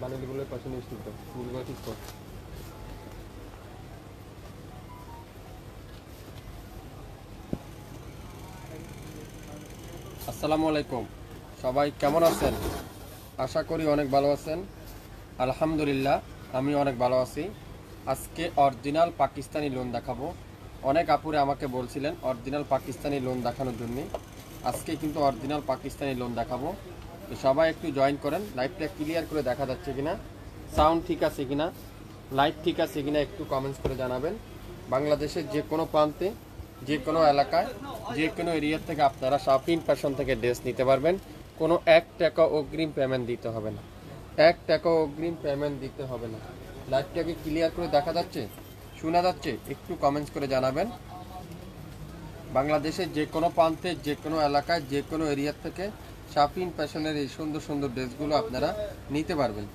বানিগুলোর পাশে নিয়ে ঠিক মুরগুলো ঠিক কর। আসসালামু আলাইকুম, সবাই কেমন আছেন? আশা করি অনেক ভালো আছেন। আলহামদুলিল্লাহ, আমি অনেক ভালো আছি। আজকে অরিজিনাল পাকিস্তানি লোন দেখাবো। অনেক আপুরে আমাকে বলছিলেন অরিজিনাল পাকিস্তানি লোন দেখানোর জন্য। আজকে কিন্তু অরিজিনাল পাকিস্তানি লোন দেখাবো। তো সবাই একটু জয়েন করেন। লাইভটা ক্লিয়ার করে দেখা যাচ্ছে কিনা, সাউন্ড ঠিক আছে কিনা, লাইভ ঠিক আছে কিনা একটু কমেন্টস করে জানাবেন। বাংলাদেশের যে কোনো প্রান্তে, যে কোনো এলাকায়, যে কোনো এরিয়া থেকে আপনারা শাপিন ফ্যাশন থেকে ড্রেস নিতে পারবেন। কোনো 1 টাকা অগ্রিম পেমেন্ট দিতে হবে না। 1 টাকা অগ্রিম পেমেন্ট দিতে হবে না। লাইভটাকে ক্লিয়ার করে দেখা যাচ্ছে, শোনা যাচ্ছে? একটু কমেন্টস করে জানাবেন। বাংলাদেশের যে কোনো প্রান্তে, যে কোনো এলাকায়, যে কোনো এরিয়া থেকে শাপিন ফ্যাশনের এই সুন্দর সুন্দর ড্রেসগুলো আপনারা নিতে পারবেন।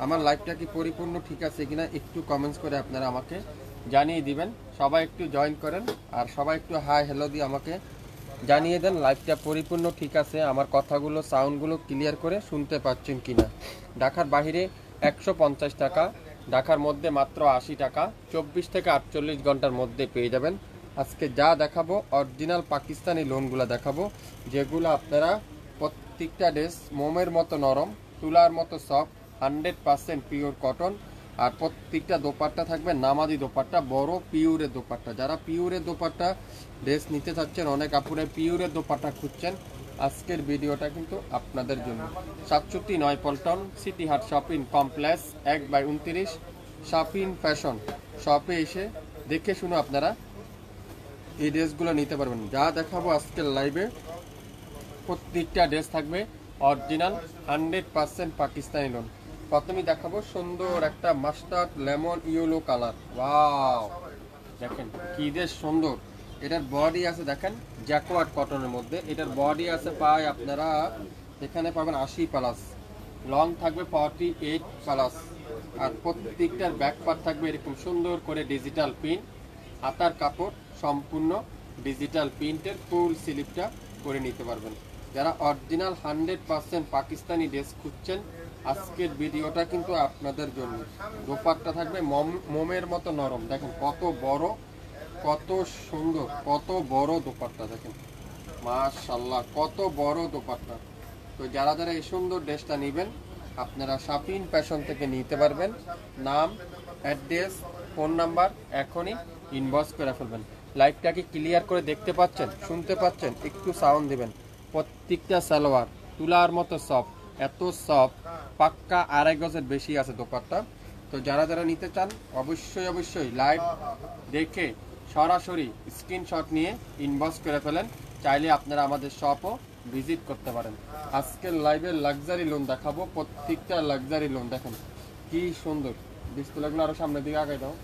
আমার লাইভটা কি পরিপূর্ণ ঠিক আছে কিনা একটু কমেন্টস করে আপনারা আমাকে জানিয়ে দিবেন। সবাই একটু জয়েন করেন আর সবাই একটু হাই হ্যালো দিয়ে আমাকে জানিয়ে দেন লাইভটা পরিপূর্ণ ঠিক আছে, আমার কথাগুলো সাউন্ডগুলো ক্লিয়ার করে শুনতে পাচ্ছেন কিনা। ঢাকার বাইরে 150 টাকা, ঢাকার মধ্যে মাত্র 80 টাকা। 24 থেকে 48 ঘন্টার মধ্যে পেয়ে যাবেন। আজকে যা দেখাবো অরিজিনাল পাকিস্তানি লোনগুলো দেখাবো, যেগুলো আপনারা প্রত্যেকটা ড্রেস মোমের মতো নরম, তুলার মতো সফট, 100% পিওর কটন। আর প্রত্যেকটা দোপাট্টা থাকবে নামাজি দোপাট্টা, বড় পিওরের দোপাট্টা। যারা পিওরের দোপাট্টা ড্রেস নিতে চাচ্ছেন, অনেক আপুরে পিওরের দোপাট্টা খুঁজছেন, আজকের ভিডিওটা কিন্তু আপনাদের জন্য। 67 পল্টন সিটি হাট শপিং কমপ্লেক্স 1/29 শাপিন ফ্যাশন শপে এসে দেখে শুনে আপনারা এই ড্রেসগুলো নিতে পারবেন। যা দেখাবো আজকের লাইভে প্রত্যেকটা ড্রেস থাকবে অরিজিনাল 100% পাকিস্তানি লোন। প্রথমেই দেখাবো সুন্দর একটা mustard lemon yellow colour. Wow, দেখেন কি বেশ সুন্দর। এটার বডি আছে দেখেন জ্যাকোয়ার্ড কটনের মধ্যে। এটার বডি আছে প্রায় আপনারা এখানে পাবেন 80+, লং থাকবে 48+। আর প্রত্যেকটার ব্যাক পার্ট থাকবে এরকম সুন্দর করে ডিজিটাল প্রিন্ট। হাতার কাপড় সম্পূর্ণ ডিজিটাল প্রিন্টের, ফুল স্লিপটা করে নিতে পারবেন। যারা অরিজিনাল 100% পাকিস্তানি ড্রেস খুঁজছেন, আজকের ভিডিওটা কিন্তু আপনাদের জন্য। দোপাট্টা থাকবে মোমের মতো নরম। দেখেন কত বড়, কত সুন্দর, কত বড় দোপাট্টা দেখেন, মাশাআল্লাহ কত বড় দোপাট্টা। তো যারা যারা এই সুন্দর ড্রেসটা নেবেন, আপনারা শাপিন ফ্যাশন থেকে নিতে পারবেন। নাম, অ্যাড্রেস, ফোন নাম্বার এখনই ইনবক্স করে ফেলবেন। লাইভটাকে ক্লিয়ার করে দেখতে পাচ্ছেন, শুনতে পাচ্ছেন? একটু সাউন্ড দিবেন। প্রত্যেকটা সালোয়ার তুলার মতো সফট, এত সফট, পাক্কা 2.5 গজের বেশি আছে দোপাট্টা। তো যারা যারা নিতে চান অবশ্যই অবশ্যই লাইভ দেখে সরাসরি স্ক্রিনশট নিয়ে ইনবক্স করে ফেলেন। চাইলে আপনারা আমাদের শপও ভিজিট করতে পারেন। আজকের লাইভে লাক্সারি লোন দেখাবো, প্রত্যেকটা লাক্সারি লোন দেখেন কি সুন্দর। ডিসপ্লেগুলো আরো সামনের দিকে আগাই দাও।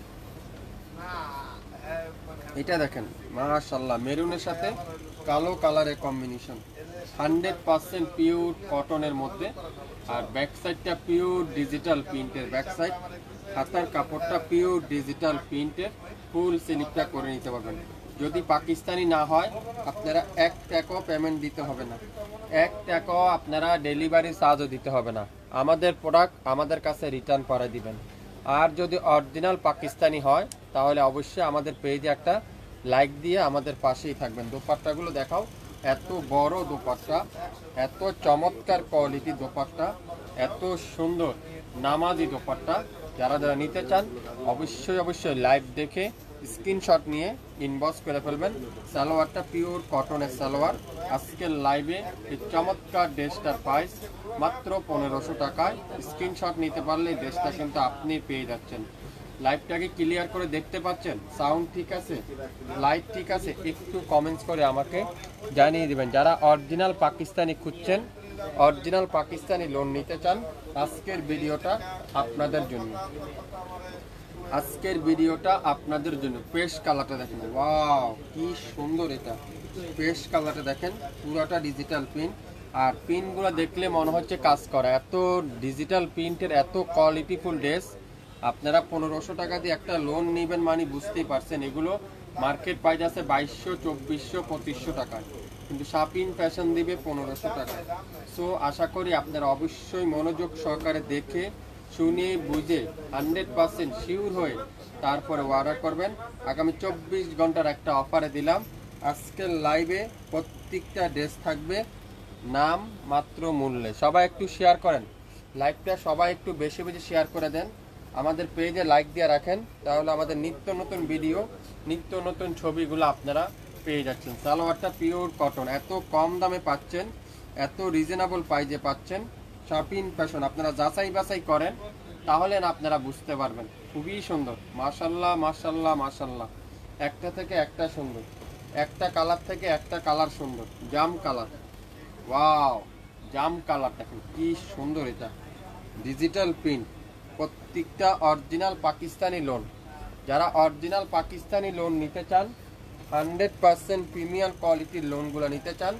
এটা দেখেন মাশাআল্লাহ, মেরুনের সাথে কালো কালারের কম্বিনেশন, 100% পিওর কটনের মধ্যে। আর ব্যাক সাইডটা পিওর ডিজিটাল প্রিন্টের ব্যাক সাইড। হাতার কাপড়টা পিওর ডিজিটাল প্রিন্টের, ফুল স্লিপটা করে নিতে পারবেন। যদি পাকিস্তানি না হয় আপনারা 1 টাকাও পেমেন্ট দিতে হবে না। 1 টাকাও আপনারা ডেলিভারি চার্জও দিতে হবে না। আমাদের প্রোডাক্ট আমাদের কাছে রিটার্ন করে দিবেন। আর যদি অরিজিনাল পাকিস্তানি হয় তাহলে অবশ্যই আমাদের পেজে একটা লাইক দিয়ে আমাদের পাশেই থাকবেন। দোপাট্টাগুলো দেখাও, এত বড় দোপাট্টা, এত চমৎকার কোয়ালিটি দোপাট্টা, এত সুন্দর নামাজি দোপাট্টা। যারা যারা নিতে চান অবশ্যই অবশ্যই লাইভ দেখে স্ক্রিনশট নিয়ে ইনবক্স করে ফেলবেন। সালোয়ারটা পিওর কটনের সালোয়ার। আজকের লাইভে এই চমৎকার ড্রেসটার প্রাইস মাত্র 1500 টাকায়। স্ক্রিনশট নিতে পারলে ড্রেসটা কিন্তু আপনি পেয়ে যাচ্ছেন। লাইভটাকে ক্লিয়ার করে দেখতে পাচ্ছেন? সাউন্ড ঠিক আছে, লাইট ঠিক আছে? একটু কমেন্টস করে আমাকে জানিয়ে দিবেন। যারা অরিজিনাল পাকিস্তানি খুঁজছেন, অরিজিনাল পাকিস্তানি লোন নিতে চান, আজকের ভিডিওটা আপনাদের জন্য। আজকের ভিডিওটা আপনাদের জন্য। পেস্ট কালারটা দেখেন, ওয়াও কি সুন্দর। এটা পেস্ট কালারটা দেখেন, পুরোটা ডিজিটাল প্রিন্ট। আর প্রিন্টগুলো দেখলে মনে হচ্ছে কাজ করা। এত ডিজিটাল প্রিন্টের এত কোয়ালিটিফুল ড্রেস আপনারা 1500 টাকা দিয়ে একটা লোন নেবেন মানে বুঝতেই পারছেন। এগুলো মার্কেট প্রাইস আছে 2200, 2400, 2500 টাকায়। কিন্তু শাপিন ফ্যাশন দিবে 1500 টাকা। সো আশা করি আপনারা অবশ্যই মনোযোগ সহকারে দেখে শুনে বুঝে 100% শিওর হয়ে তারপরে অর্ডার করবেন। আগামী 24 ঘন্টার একটা অফারে দিলাম। আজকের লাইভে প্রত্যেকটা ড্রেস থাকবে নাম মাত্র মূল্যে। সবাই একটু শেয়ার করেন লাইভটা, সবাই একটু বেশি বেশি শেয়ার করে দেন, আমাদের পেজে লাইক দিয়ে রাখেন, তাহলে আমাদের নিত্য নতুন ভিডিও নিত্য নতুন ছবিগুলো আপনারা পেয়ে যাচ্ছেন। সালোয়ারটা পিওর কটন, এত কম দামে পাচ্ছেন, এত রিজনেবল প্রাইজে পাচ্ছেন। শাপিন ফ্যাশন আপনারা যাচাই বাছাই করেন, তাহলে না আপনারা বুঝতে পারবেন। খুবই সুন্দর, মাশাল্লাহ মাশাল্লাহ মাশাল্লাহ, একটা থেকে একটা সুন্দর, একটা কালার থেকে একটা কালার সুন্দর। জাম কালার, ওয়াও জাম কালার দেখেন কি সুন্দর, এটা ডিজিটাল প্রিন্ট, প্রত্যেকটা অরিজিনাল পাকিস্তানি লোন। যারা অরিজিনাল পাকিস্তানি লোন নিতে চান, 100% প্রিমিয়াম কোয়ালিটির লোনগুলো নিতে চান,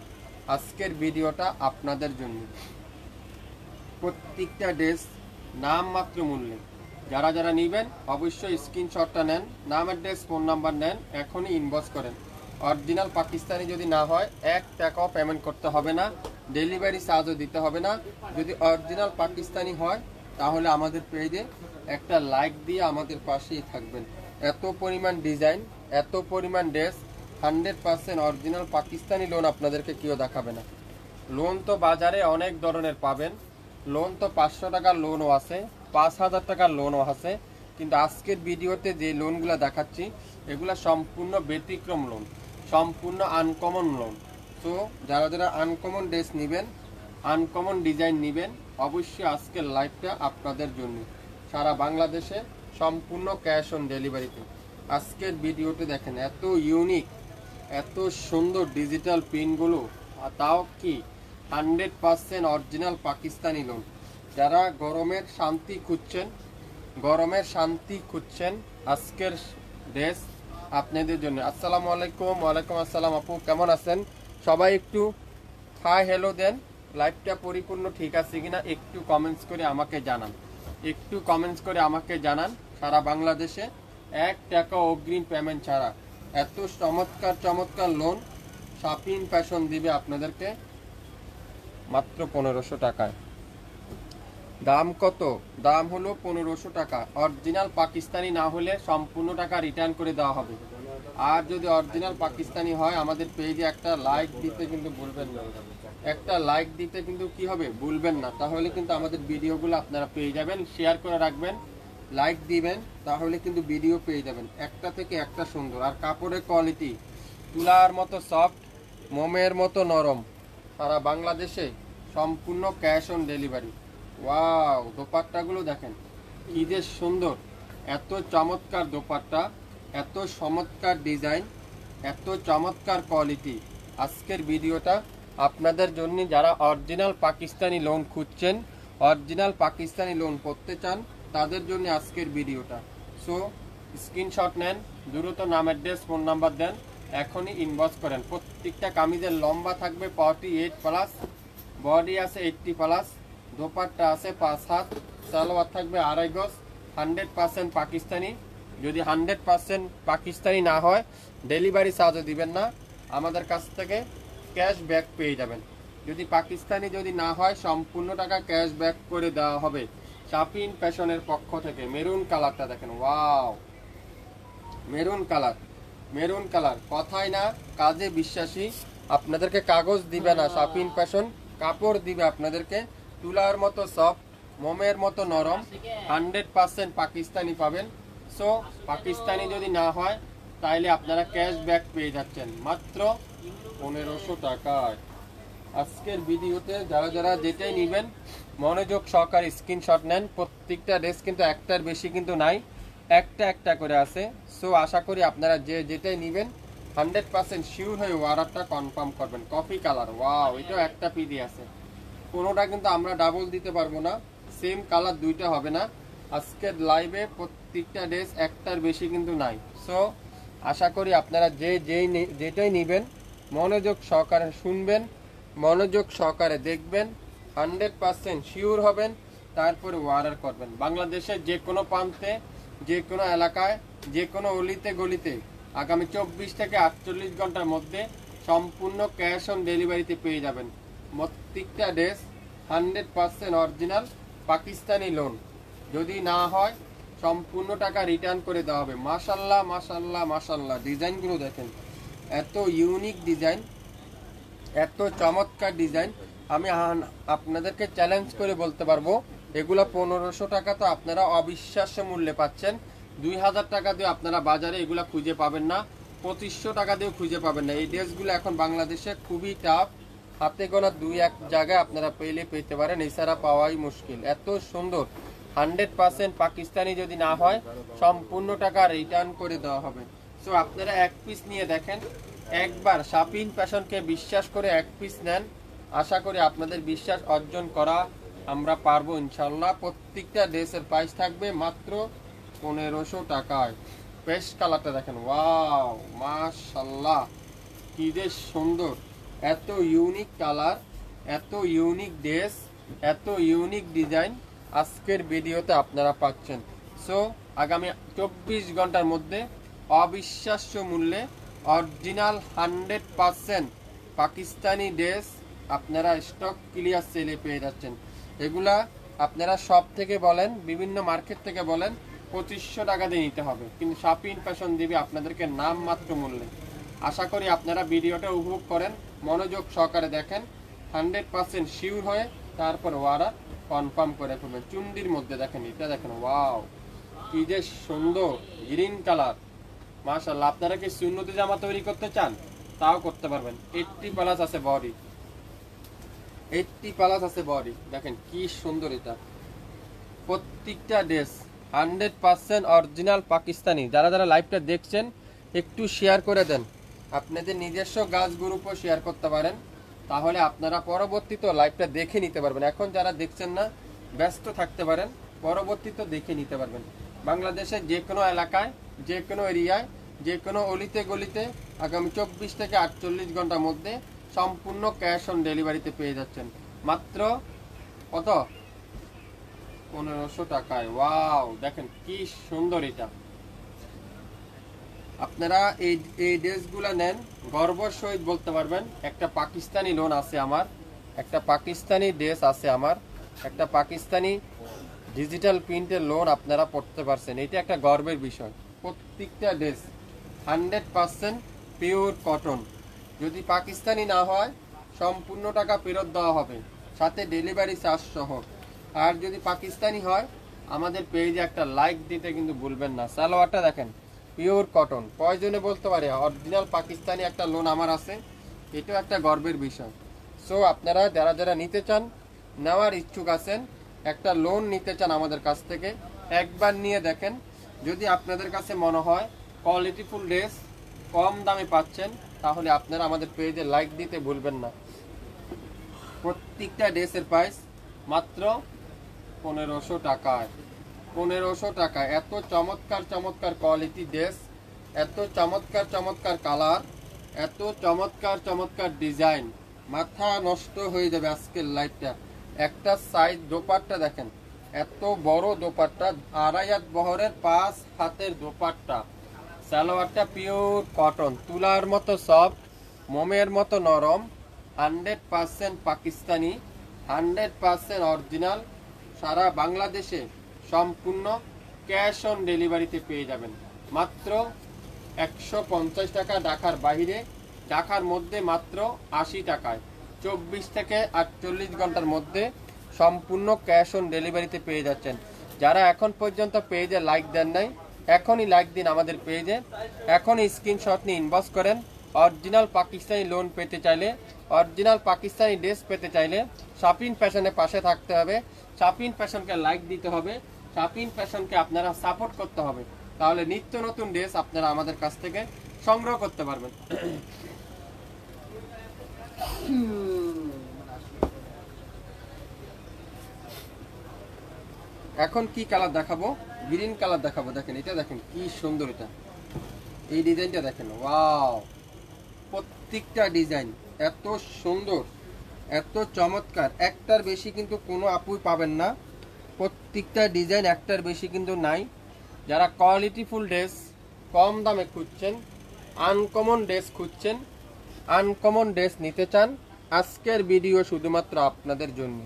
আজকের ভিডিওটা আপনাদের জন্য। প্রত্যেকটা ড্রেস নাম মাত্র মূল্যে। যারা যারা নেবেন অবশ্যই স্ক্রিনশটটা নেন, নাম অ্যাড্রেস ফোন নাম্বার নেন, এখনই ইনবক্স করেন। অরিজিনাল পাকিস্তানি যদি না হয় 1 টাকাও পেমেন্ট করতে হবে না, ডেলিভারি চার্জও দিতে হবে না। যদি অরিজিনাল পাকিস্তানি হয় তাহলে আমাদের পেজে একটা লাইক দিয়ে আমাদের পাশেই থাকবেন। এত পরিমাণ ডিজাইন, এত পরিমাণ ড্রেস, 100% অরিজিনাল পাকিস্তানি লোন আপনাদেরকে কেউ দেখাবে না। লোন তো বাজারে অনেক ধরনের পাবেন, লোন তো 500 টাকার লোনও আছে, 5000 টাকার লোনও আছে, কিন্তু আজকের ভিডিওতে যে লোনগুলো দেখাচ্ছি এগুলো সম্পূর্ণ ব্যতিক্রম লোন, সম্পূর্ণ আনকমন লোন। তো যারা যারা আনকমন ড্রেস নেবেন, আনকমন ডিজাইন নেবেন, অবশ্যই আজকের লাইভটা আপনাদের জন্য। সারা বাংলাদেশে সম্পূর্ণ ক্যাশ অন ডেলিভারিতে আজকের ভিডিওতে দেখেন, এত ইউনিক, এত সুন্দর ডিজিটাল প্রিন্টগুলো, আর তাও কি 100% অরিজিনাল পাকিস্তানি লোন। যারা গরমের শান্তি খুঁজছেন, গরমের শান্তি খুঁজছেন, আজকের ড্রেস আপনাদের জন্য। আসসালামু আলাইকুম। ওয়ালাইকুম আসসালাম আপু, কেমন আছেন? সবাই একটু হাই হ্যালো দেন, লাইভটা পরিপূর্ণ ঠিক আছে কিনা একটু কমেন্টস করে আমাকে জানান, একটু কমেন্টস করে আমাকে জানান। সারা বাংলাদেশে 1 টাকা অগ্রিম পেমেন্ট ছাড়া এত চমৎকার চমৎকার লোন শাপিন ফ্যাশন দিবে আপনাদেরকে মাত্র 1500 টাকায়। দাম কত? দাম হলো 1500 টাকা। অরিজিনাল পাকিস্তানি না হলে সম্পূর্ণ টাকা রিটার্ন করে দেওয়া হবে। আর যদি অরিজিনাল পাকিস্তানি হয় আমাদের পেজে একটা লাইক দিতে কিন্তু ভুলবেন না, একটা লাইক দিতে কিন্তু কি হবে ভুলবেন না, তাহলে কিন্তু আমাদের ভিডিওগুলো আপনারা পেয়ে যাবেন। শেয়ার করে রাখবেন, লাইক দিবেন, তাহলে কিন্তু ভিডিও পেয়ে যাবেন। একটা থেকে একটা সুন্দর, আর কাপড়ের কোয়ালিটি তুলার মতো সফট, মোমের মতো নরম। সারা বাংলাদেশে সম্পূর্ণ ক্যাশ অন ডেলিভারি। ওয়াও, দোপাট্টাগুলো দেখেন কি যে সুন্দর, এত চমৎকার দোপাট্টা, এত চমৎকার ডিজাইন, এত চমৎকার কোয়ালিটি। আজকের ভিডিওটা আপনাদের জন্য। যারা অরিজিনাল পাকিস্তানি লোন খুঁজছেন, অরিজিনাল পাকিস্তানি লোন করতে চান, তাদের জন্য আজকের ভিডিওটা। সো স্ক্রিনশট নেন, দ্রুত নাম অ্যাড্রেস ফোন নাম্বার দেন, এখনই ইনবক্স করেন। প্রত্যেকটা কামিজের লম্বা থাকবে 48+, বডি আছে 80+, দোপাট্টা আছে 5 হাত, সালোয়ার থাকবে 2.5 গজ, 100% পাকিস্তানি। যদি 100% পাকিস্তানি না হয় ডেলিভারি চার্জও দিবেন না, আমাদের কাছ থেকে ক্যাশ ব্যাক পেয়ে যাবেন। যদি পাকিস্তানি যদি না হয় সম্পূর্ণ টাকা ক্যাশ ব্যাক করে দেওয়া হবে শাপিন ফ্যাশনের পক্ষ থেকে। মেরুন কালারটা দেখেন, wow maroon colour, maroon colour, কথাই না কাজে বিশ্বাসী। আপনাদেরকে কাগজ দিবে না শাপিন ফ্যাশন, কাপড় দিবে আপনাদেরকে তুলার মতো সফট, মোমের মতো নরম, 100% পাকিস্তানি পাবেন। সো পাকিস্তানি যদি না হয় তাইলে আপনারা ক্যাশ ব্যাক পেয়ে যাচ্ছেন মাত্র 1500 টাকায়। আজকের ভিডিওতে যারা যারা যেটাই নেবেন মনোযোগ সহকারে স্ক্রিনশট নেন। প্রত্যেকটা ড্রেস কিন্তু একটার বেশি কিন্তু নাই, একটা একটা করে আছে। সো আশা করি আপনারা যে যেটাই নেবেন 100% শিওর হয়ে অর্ডারটা কনফার্ম করবেন। কফি কালার, ওয়াও, এটাও একটা পিডি আছে। কোনোটা কিন্তু আমরা ডাবল দিতে পারবো না, সেম কালার দুইটা হবে না। আজকের লাইভে প্রত্যেকটা ড্রেস একটার বেশি কিন্তু নাই। সো আশা করি আপনারা যেটাই নেবেন মনোযোগ সহকারে শুনবেন, মনোযোগ সহকারে দেখবেন, 100% শিওর হবেন, তারপরে অর্ডার করবেন। বাংলাদেশের যে কোনো প্রান্তে, যে কোনো এলাকায়, যে কোনো অলিতে গলিতে আগামী 24 থেকে 48 ঘন্টার মধ্যে সম্পূর্ণ ক্যাশ অন ডেলিভারিতে পেয়ে যাবেন। প্রত্যেকটা ড্রেস 100% অরিজিনাল পাকিস্তানি লোন, যদি না হয় সম্পূর্ণ টাকা রিটার্ন করে দেওয়া হবে। মাশাল্লাহ মাশাল্লাহ মাশাল্লাহ, ডিজাইনগুলো দেখেন, এত ইউনিক ডিজাইন, এত চমৎকার ডিজাইন। আমি আপনাদেরকে চ্যালেঞ্জ করে বলতে পারবো এগুলা 1500 টাকা তো আপনারা অবিশ্বাস্য মূল্যে পাচ্ছেন। 2000 টাকা দিয়ে আপনারা বাজারে এগুলা খুঁজে পাবেন না, 2500 টাকা দিয়েও খুঁজে পাবেন না। এই ড্রেসগুলো এখন বাংলাদেশে খুবই টাফ, হাতে গোনা 2-1 জায়গায় আপনারা পেতে পারেন, এছাড়া পাওয়াই মুশকিল। এত সুন্দর 100% পাকিস্তানি যদি না হয় সম্পূর্ণ টাকা রিটার্ন করে দেওয়া হবে। সো আপনারা এক পিস নিয়ে দেখেন, একবার শাপিন ফ্যাশনকে বিশ্বাস করে এক পিস নেন, আশা করি আপনাদের বিশ্বাস অর্জন করা আমরা পারবো ইনশাল্লাহ। প্রত্যেকটা ড্রেসের প্রাইস থাকবে মাত্র 1500 টাকায়। পেস্ট কালারটা দেখেন, ওয়াও মাশাল্লাহ, কি যে সুন্দর, এত ইউনিক কালার, এত ইউনিক ড্রেস, এত ইউনিক ডিজাইন আজকের ভিডিওতে আপনারা পাচ্ছেন। সো আগামী 24 ঘন্টার মধ্যে অবিশ্বাস্য মূল্যে অরিজিনাল 100% পাকিস্তানি ড্রেস আপনারা স্টক ক্লিয়ার সেলে পেয়ে যাচ্ছেন। এগুলা আপনারা সব থেকে বলেন, বিভিন্ন মার্কেট থেকে বলেন 2500 টাকা দিয়ে নিতে হবে, কিন্তু শাপিন ফ্যাশন দিবে আপনাদেরকে নামমাত্র মূল্যে। আশা করি আপনারা ভিডিওটা উপভোগ করেন, মনোযোগ সহকারে দেখেন, 100% শিওর হয়ে তারপর ওয়ারা কনফার্ম করে ফেলবেন। চুন্ডির মধ্যে দেখেন, এটা দেখেন, ওয়াও কি যে সুন্দর গ্রিন কালার, মাশাআল্লাহ। আপনারা কি সুন্নতি জামা তৈরি করতে চান তাও করতে পারবেন। 80+ আছে বডি, 80+ আছে বডি, দেখেন কি সুন্দর। এটা প্রত্যেকটা ড্রেস 100% অরিজিনাল পাকিস্তানি। যারা যারা লাইভটা দেখছেন একটু শেয়ার করে দেন, আপনাদের নিজস্ব গাছ গ্রুপও শেয়ার করতে পারেন, তাহলে আপনারা পরবর্তীতে লাইভটা দেখে নিতে পারবেন। এখন যারা দেখছেন না ব্যস্ত থাকতে পারেন, পরবর্তীতে দেখে নিতে পারবেন। বাংলাদেশের যে কোনো এলাকায়, যে কোনো এরিয়ায়, যে কোনো অলিতে গলিতে আগামী 24 থেকে 48 ঘন্টার মধ্যে সম্পূর্ণ ক্যাশ অন ডেলিভারিতে পেয়ে যাচ্ছেন মাত্র কত? 1500 টাকায়। ওয়াও দেখেন কি সুন্দর। এটা আপনারা এই ড্রেসগুলো নেন, গর্বর সহিত বলতে পারবেন একটা পাকিস্তানি লোন আছে আমার, একটা পাকিস্তানি ড্রেস আছে আমার, একটা পাকিস্তানি ডিজিটাল প্রিন্টের লোন আপনারা পড়তে পারছেন। এটা একটা গর্বের বিষয়। প্রত্যেকটা ড্রেস 100% পিওর কটন, যদি পাকিস্তানি না হয় সম্পূর্ণ টাকা ফেরত দেওয়া হবে, সাথে ডেলিভারি চার্জ সহ। আর যদি পাকিস্তানি হয় আমাদের পেজে একটা লাইক দিতে কিন্তু ভুলবেন না। সালোয়ারটা দেখেন পিওর কটন, প্রয়োজনে বলতে পারে অরিজিনাল পাকিস্তানি একটা লোন আমার আছে, এটাও একটা গর্বের বিষয়। সো আপনারা যারা যারা নিতে চান, নেওয়ার ইচ্ছুক আছেন, একটা লোন নিতে চান আমাদের কাছ থেকে, একবার নিয়ে দেখেন। যদি আপনাদের কাছে মনে হয় কোয়ালিটিফুল ড্রেস কম দামে পাচ্ছেন, তাহলে আপনারা আমাদের পেজে লাইক দিতে ভুলবেন না। প্রত্যেকটা ড্রেসের প্রাইস মাত্র 1500 টাকায়। 1500 টাকা। এত চমৎকার চমৎকার কোয়ালিটি ড্রেস, এত চমৎকার চমৎকার কালার, এত চমৎকার চমৎকার ডিজাইন, মাথা নষ্ট হয়ে যাবে আজকের লাইভটা। একটা সাইজ দোপাট্টা দেখেন, এত বড় দোপাট্টা, 2.5 হাত বহরের 5 হাতের দোপাট্টা। সালোয়ারটা পিওর কটন, তুলার মতো সফট, মোমের মতো নরম, 100% পাকিস্তানি, 100% অরিজিনাল। সারা বাংলাদেশে সম্পূর্ণ ক্যাশ অন ডেলিভারিতে পেয়ে যাবেন মাত্র 150 টাকা। ঢাকার বাইরে, ঢাকার মধ্যে মাত্র 80 টাকায়। 24 থেকে 48 ঘন্টার মধ্যে সম্পূর্ণ ক্যাশ অন ডেলিভারিতে পেয়ে যাচ্ছেন। যারা এখন পর্যন্ত পেজে লাইক দেন নাই, এখনই লাইক দিন আমাদের পেজে, এখনই স্ক্রিনশট নিয়ে ইনবক্স করেন। অরিজিনাল পাকিস্তানি লোন পেতে চাইলে, অরিজিনাল পাকিস্তানি ড্রেস পেতে চাইলে শাপিন ফ্যাশনের পাশে থাকতে হবে, শাপিন ফ্যাশনকে লাইক দিতে হবে, শাপিন ফ্যাশনকে আপনারা সাপোর্ট করতে হবে, তাহলে নিত্য নতুন ড্রেস আপনারা আমাদের কাছ থেকে সংগ্রহ করতে পারবেন। এখন কি কালার দেখাবো? গ্রিন কালার দেখাবো। দেখেন এটা, দেখেন কি সুন্দর। এটা এই ডিজাইনটা দেখেন, ওয়াও, প্রত্যেকটা ডিজাইন এত সুন্দর, এত চমৎকার, একটার বেশি কিন্তু কোনো আপুই পাবেন না। প্রত্যেকটা ডিজাইন একটার বেশি কিন্তু নাই। যারা কোয়ালিটিফুল ড্রেস কম দামে খুঁজছেন, আনকমন ড্রেস খুঁজছেন, আনকমন ড্রেস নিতে চান, আজকের ভিডিও শুধুমাত্র আপনাদের জন্য।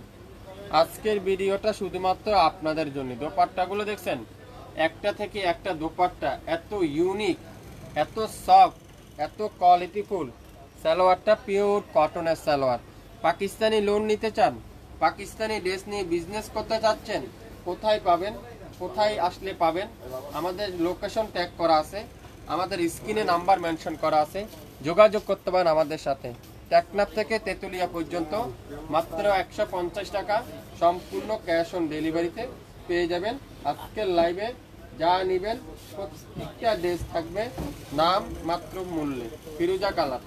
আজকের ভিডিওটা শুধুমাত্র আপনাদের জন্য। দোপাট্টাগুলো দেখছেন, একটা থেকে একটা দোপাট্টা এত ইউনিক, এত সফট, এত কোয়ালিটিফুল। সালোয়ারটা পিওর কটনের সালোয়ার। পাকিস্তানি লোন নিতে চান, পাকিস্তানি ড্রেস নিয়ে বিজনেস করতে চাচ্ছেন, কোথায় পাবেন, কোথায় আসলে পাবেন? আমাদের লোকেশন ট্যাগ করা আছে, আমাদের স্ক্রিনে নাম্বার মেনশন করা আছে, যোগাযোগ করতে পারেন আমাদের সাথে। টেকনাফ থেকে তেতুলিয়া পর্যন্ত মাত্র 150 টাকা সম্পূর্ণ ক্যাশ অন ডেলিভারিতে পেয়ে যাবেন। আজকের লাইভে যা নেবেন প্রত্যেকটা ড্রেস থাকবে নাম মাত্র মূল্যে। ফিরোজা কালার,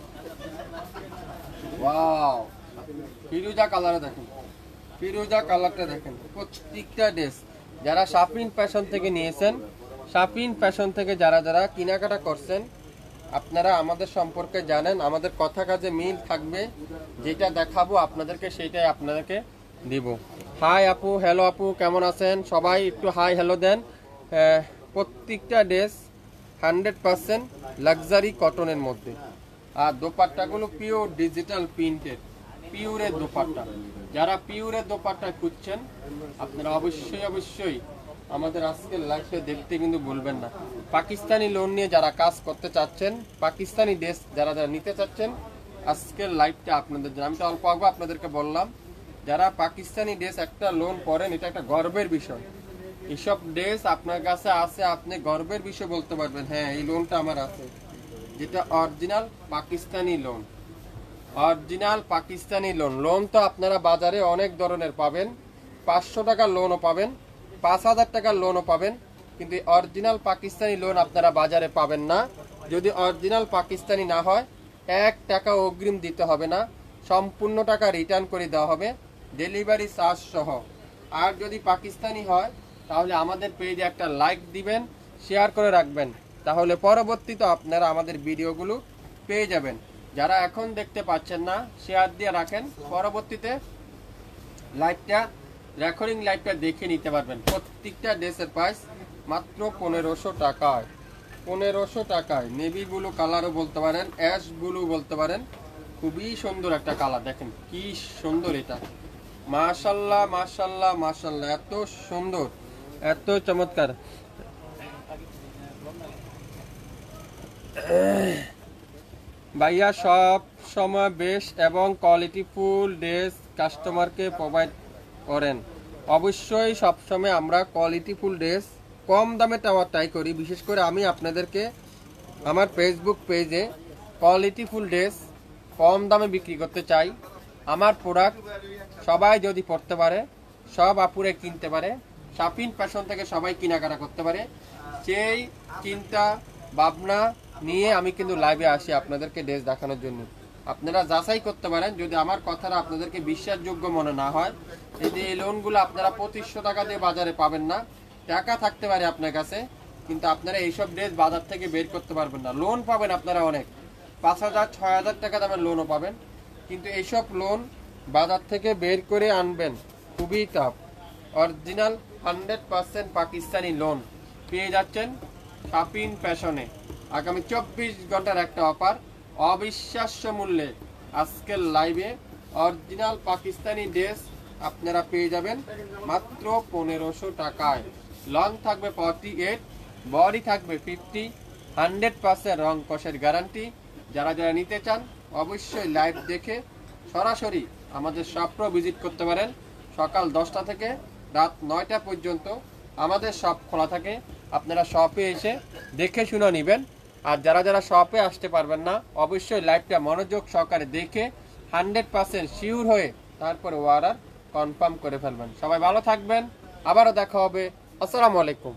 ওয়াও, ফিরোজা কালারে দেখেন, ফিরোজা কালারটা দেখেন। প্রত্যেকটা ড্রেস যারা শাপিন ফ্যাশন থেকে নিয়েছেন, শাপিন ফ্যাশন থেকে যারা যারা কেনাকাটা করছেন, আপনারা আমাদের সম্পর্কে জানেন। আমাদের কথা কাজে মিল থাকবে, যেটা দেখাবো আপনাদেরকে সেইটাই আপনাদেরকে দিব। হাই আপু, হ্যালো আপু, কেমন আছেন সবাই? একটু হাই হ্যালো দেন। প্রত্যেকটা ড্রেস 100% লাক্সারি কটনের মধ্যে, আর দোপাট্টাগুলো পিওর ডিজিটাল প্রিন্টের, পিওরের দোপাট্টা। যারা পিওরের দোপাট্টা খুঁজছেন আপনারা অবশ্যই অবশ্যই আমাদের আজকের লাইভে দেখতে কিন্তু ভুলবেন না। পাকিস্তানি লোন নিয়ে যারা কাজ করতে চাচ্ছেন, পাকিস্তানি ড্রেস যারা যারা নিতে চাচ্ছেন, আজকের লাইভটা আপনাদের জন্য। আমি তো অল্প আগে আপনাদেরকে বললাম, যারা পাকিস্তানি ড্রেস একটা লোন করেন, এটা একটা গর্বের বিষয়। এইসব ড্রেস আপনার কাছে আছে, আপনি গর্বের বিষয় বলতে পারবেন, হ্যাঁ এই লোনটা আমার আছে, যেটা original Pakistani loan. Original Pakistani loan. Loan তো আপনারা বাজারে অনেক ধরনের পাবেন, 500 টাকার লোনও পাবেন, 5000 টাকার লোনও পাবেন, কিন্তু অরিজিনাল পাকিস্তানি লোন আপনারা বাজারে পাবেন না। যদি অরিজিনাল পাকিস্তানি না হয় 1 টাকা অগ্রিম দিতে হবে না, সম্পূর্ণ টাকা রিটার্ন করে দেওয়া হবে ডেলিভারি চার্জ সহ। আর যদি পাকিস্তানি হয় তাহলে আমাদের পেজে একটা লাইক দিবেন, শেয়ার করে রাখবেন, তাহলে পরবর্তীতে আপনারা আমাদের ভিডিওগুলো পেয়ে যাবেন। যারা এখন দেখতে পাচ্ছেন না, শেয়ার দিয়ে রাখেন, পরবর্তীতে লাইভটা রেকর্ডিং লাইভটা দেখে নিতে পারবেন। প্রত্যেকটা ড্রেসের প্রাইস মাত্র 1500 টাকায়, 1500 টাকায়। নেভি ব্লু কালারও বলতে পারেন, অ্যাশ ব্লু বলতে পারেন, খুবই সুন্দর একটা কালার। দেখেন কি সুন্দর এটা, মাশাল্লাহ মাশাল্লাহ মাশাল্লাহ, এত সুন্দর, এত চমৎকার। ভাইয়া সব সময় বেস্ট এবং কোয়ালিটিফুল ড্রেস কাস্টমারকে প্রোভাইড করেন। অবশ্যই সবসময় আমরা কোয়ালিটিফুল ড্রেস কম দামে দেওয়ার ট্রাই করি। বিশেষ করে আমি আপনাদেরকে আমার ফেসবুক পেজে কোয়ালিটিফুল ড্রেস কম দামে বিক্রি করতে চাই। আমার প্রোডাক্ট সবাই যদি পড়তে পারে, সব আপুরে কিনতে পারে, শাপিন ফ্যাশন থেকে সবাই কেনাকাটা করতে পারে, সেই চিন্তা ভাবনা নিয়ে আমি কিন্তু লাইভে আসি আপনাদেরকে ড্রেস দেখানোর জন্য। আপনারা যাচাই করতে পারেন, যদি আমার কথাটা আপনাদেরকে বিশ্বাসযোগ্য মনে না হয়। এই যে এই লোনগুলো আপনারা 2500 টাকা দিয়ে বাজারে পাবেন না। টাকা থাকতে পারে আপনার কাছে, কিন্তু আপনারা এইসব ড্রেস বাজার থেকে বের করতে পারবেন না। লোন পাবেন আপনারা অনেক, 5000 6000 টাকা দামের লোনও পাবেন, কিন্তু এইসব লোন বাজার থেকে বের করে আনবেন খুবই টাফ। অরিজিনাল 100% পাকিস্তানি লোন পেয়ে যাচ্ছেন শাপিন ফ্যাশনে। আগামী 24 ঘন্টার একটা অফার, অবিশ্বাস্য মূল্যে আজকের লাইভে অরিজিনাল পাকিস্তানি ড্রেস আপনারা পেয়ে যাবেন মাত্র 1500 টাকায়। লং থাকবে 48, বডি থাকবে 50, 100% রং কষের গ্যারান্টি। যারা যারা নিতে চান অবশ্যই লাইভ দেখে সরাসরি আমাদের শপও ভিজিট করতে পারেন। সকাল 10টা থেকে রাত 9টা পর্যন্ত আমাদের শপ খোলা থাকে। আপনারা শপে এসে দেখে শুনে নেবেন। আর যারা যারা শপে আসতে পারবেন না, অবশ্যই লাইভটা মনোযোগ সহকারে দেখে 100% শিওর হয়ে তারপরে অর্ডার কনফার্ম করে ফেলবেন। সবাই ভালো থাকবেন, আবারও দেখা হবে। আসসালামু আলাইকুম।